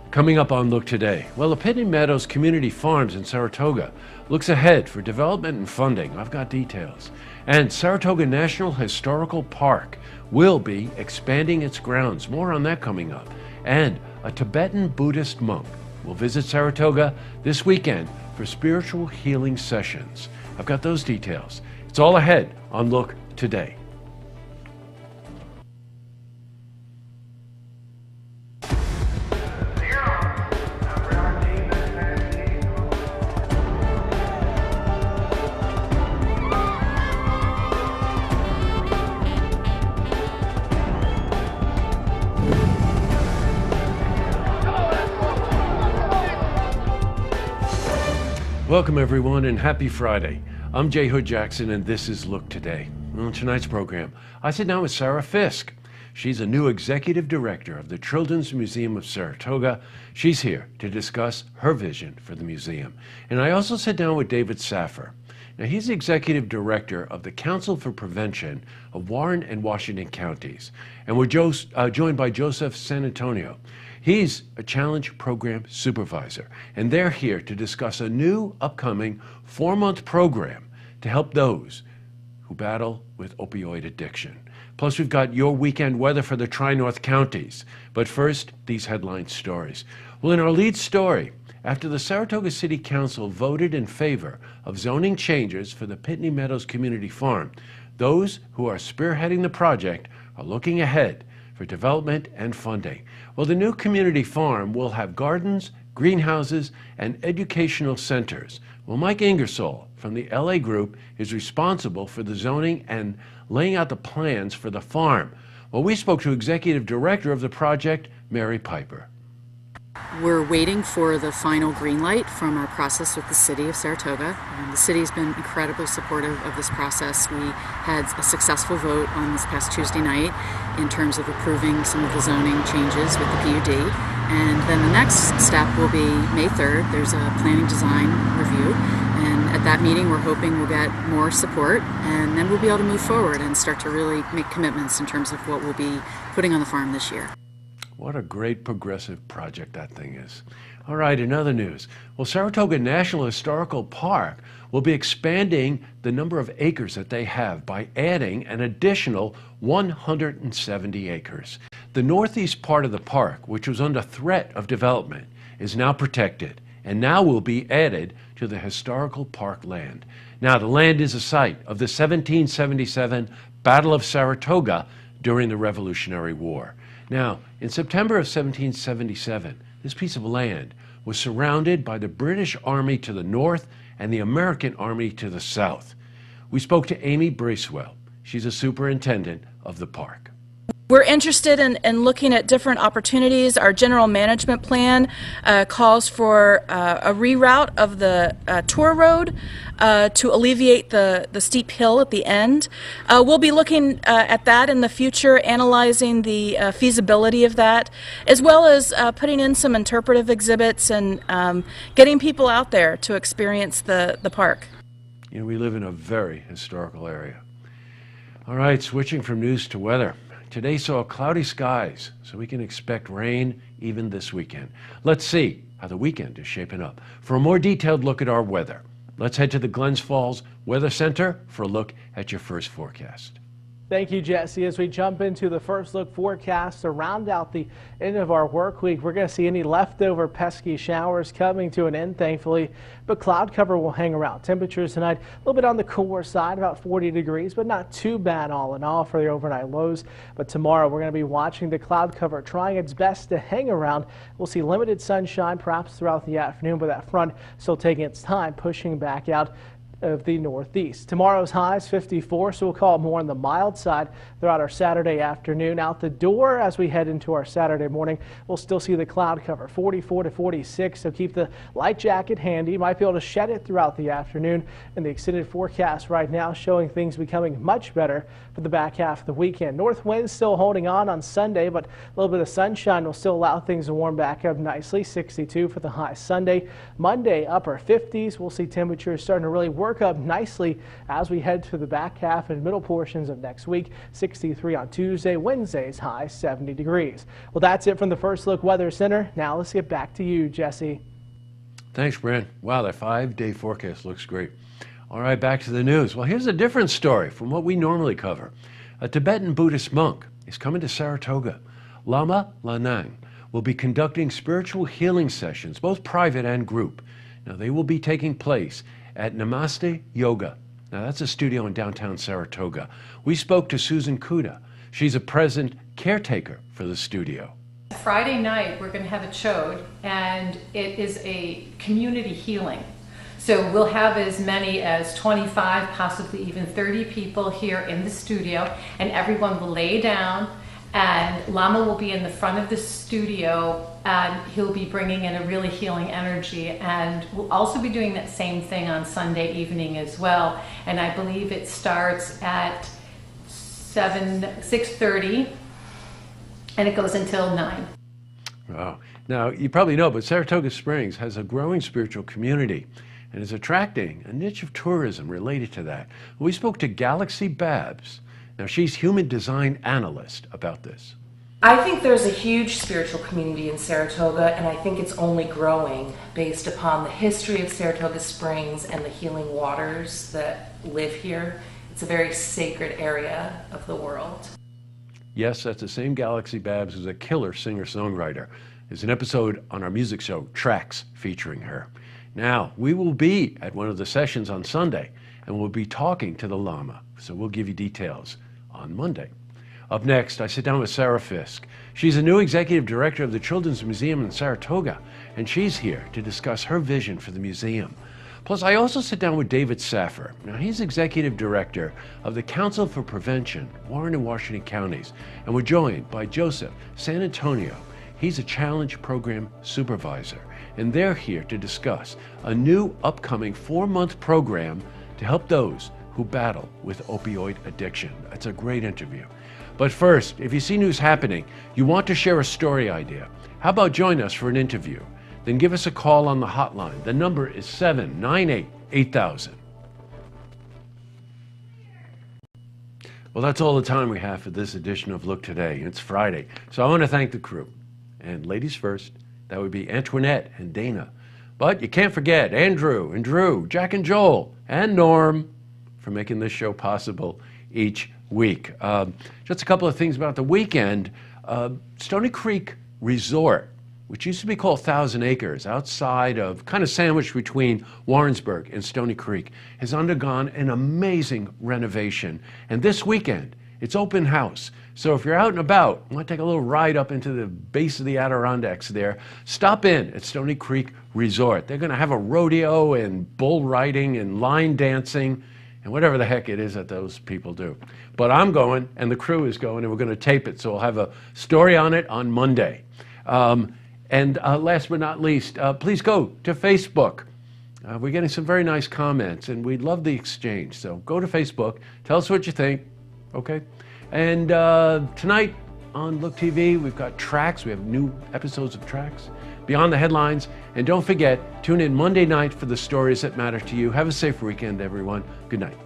Coming up on Look Today, well, the Pitney Meadows Community Farms in Saratoga looks ahead for development and funding. I've got details. And Saratoga National Historical Park will be expanding its grounds. More on that coming up. And a Tibetan Buddhist monk will visit Saratoga this weekend for spiritual healing sessions. I've got those details. It's all ahead on Look Today. Welcome everyone and happy Friday. I'm J. Hood Jackson and this is Look Today. On tonight's program, I sit down with Sarah Fisk. She's a new executive director of the Children's Museum of Saratoga. She's here to discuss her vision for the museum. And I also sit down with David Saffer. Now he's the executive director of the Council for Prevention of Warren and Washington counties. And we're joined by Joseph San Antonio. He's a challenge program supervisor, and they're here to discuss a new upcoming 4-month program to help those who battle with opioid addiction. Plus, we've got your weekend weather for the Tri-North counties. But first, these headline stories. Well, in our lead story, after the Saratoga City Council voted in favor of zoning changes for the Pitney Meadows Community Farm, those who are spearheading the project are looking ahead for development and funding. Well, the new community farm will have gardens, greenhouses, and educational centers. Well, Mike Ingersoll from the LA Group is responsible for the zoning and laying out the plans for the farm. Well, we spoke to Executive Director of the project, Mary Piper. We're waiting for the final green light from our process with the City of Saratoga. The city has been incredibly supportive of this process. We had a successful vote on this past Tuesday night in terms of approving some of the zoning changes with the PUD. And then the next step will be May 3rd. There's a planning design review. And at that meeting, we're hoping we'll get more support. And then we'll be able to move forward and start to really make commitments in terms of what we'll be putting on the farm this year. What a great progressive project that thing is. All right, in other news, well, Saratoga National Historical Park will be expanding the number of acres that they have by adding an additional 170 acres. The northeast part of the park, which was under threat of development, is now protected and now will be added to the historical park land. Now, the land is a site of the 1777 Battle of Saratoga during the Revolutionary War. Now, in September of 1777, this piece of land was surrounded by the British Army to the north and the American Army to the south. We spoke to Amy Bracewell. She's a superintendent of the park. We're interested in looking at different opportunities. Our general management plan calls for a reroute of the tour road to alleviate the steep hill at the end. We'll be looking at that in the future, analyzing the feasibility of that, as well as putting in some interpretive exhibits and getting people out there to experience the park. You know, we live in a very historical area. All right, switching from news to weather. Today saw cloudy skies, so we can expect rain even this weekend. Let's see how the weekend is shaping up. For a more detailed look at our weather, let's head to the Glens Falls Weather Center for a look at your first forecast. Thank you, Jesse. As we jump into the first look forecast to round out the end of our work week, we're going to see any leftover pesky showers coming to an end, thankfully, but cloud cover will hang around. Temperatures tonight a little bit on the cooler side, about 40 degrees, but not too bad all in all for the overnight lows. But tomorrow we're going to be watching the cloud cover trying its best to hang around. We'll see limited sunshine perhaps throughout the afternoon, but that front still taking its time pushing back out of the northeast. Tomorrow's highs 54, so we'll call it more on the mild side throughout our Saturday afternoon. Out the door as we head into our Saturday morning, we'll still see the cloud cover 44 to 46, so keep the light jacket handy. You might be able to shed it throughout the afternoon. And the extended forecast right now showing things becoming much better for the back half of the weekend. North winds still holding on Sunday, but a little bit of sunshine will still allow things to warm back up nicely. 62 for the high Sunday. Monday, upper 50s. We'll see temperatures starting to really work work up nicely as we head to the back half and middle portions of next week. 63 on Tuesday, Wednesday's high 70 degrees. Well, that's it from the First Look Weather Center. Now let's get back to you, Jesse. Thanks, Brent. Wow, that 5-day forecast looks great. All right, back to the news. Well, here's a different story from what we normally cover. A Tibetan Buddhist monk is coming to Saratoga. Lama Lanang will be conducting spiritual healing sessions, both private and group. Now, they will be taking place at Namaste Yoga. Now, that's a studio in downtown Saratoga. We spoke to Susan Kuda. She's a present caretaker for the studio. Friday night, we're going to have a chode, and it is a community healing. So we'll have as many as 25, possibly even 30 people here in the studio, and everyone will lay down, and Lama will be in the front of the studio, and he'll be bringing in a really healing energy. And we'll also be doing that same thing on Sunday evening as well. And I believe it starts at 6:30, and it goes until 9. Wow. Now, you probably know, but Saratoga Springs has a growing spiritual community and is attracting a niche of tourism related to that. We spoke to Galaxy Babs. Now, she's human design analyst about this. I think there's a huge spiritual community in Saratoga, and I think it's only growing based upon the history of Saratoga Springs and the healing waters that live here. It's a very sacred area of the world. Yes, that's the same Galaxy Babs who's a killer singer-songwriter. There's an episode on our music show, Tracks, featuring her. Now, we will be at one of the sessions on Sunday, and we'll be talking to the Lama, so we'll give you details on Monday. Up next, I sit down with Sarah Fisk. She's a new executive director of the Children's Museum in Saratoga, and she's here to discuss her vision for the museum. Plus, I also sit down with David Saffer. Now, he's executive director of the Council for Prevention, Warren and Washington counties, and we're joined by Joseph San Antonio. He's a challenge program supervisor, and they're here to discuss a new upcoming 4-month program to help those who battle with opioid addiction. That's a great interview. But first, if you see news happening, you want to share a story idea, how about join us for an interview? Then give us a call on the hotline. The number is 798-8000. Well, that's all the time we have for this edition of Look Today. It's Friday, so I want to thank the crew. And ladies first, that would be Antoinette and Dana. But you can't forget Andrew and Drew, Jack and Joel, and Norm for making this show possible each week. Just a couple of things about the weekend. Stony Creek Resort, which used to be called 1,000 Acres, outside of, kind of sandwiched between Warrensburg and Stony Creek, has undergone an amazing renovation. And this weekend, it's open house. So if you're out and about, want to take a little ride up into the base of the Adirondacks there, stop in at Stony Creek Resort. They're going to have a rodeo and bull riding and line dancing and whatever the heck it is that those people do. But I'm going, and the crew is going, and we're going to tape it. So we'll have a story on it on Monday. And last but not least, please go to Facebook. We're getting some very nice comments, and we'd love the exchange. So go to Facebook, tell us what you think, okay? And tonight on Look TV, we've got Tracks. We have new episodes of Tracks, Beyond the Headlines. And don't forget, tune in Monday night for the stories that matter to you. Have a safe weekend, everyone. Good night.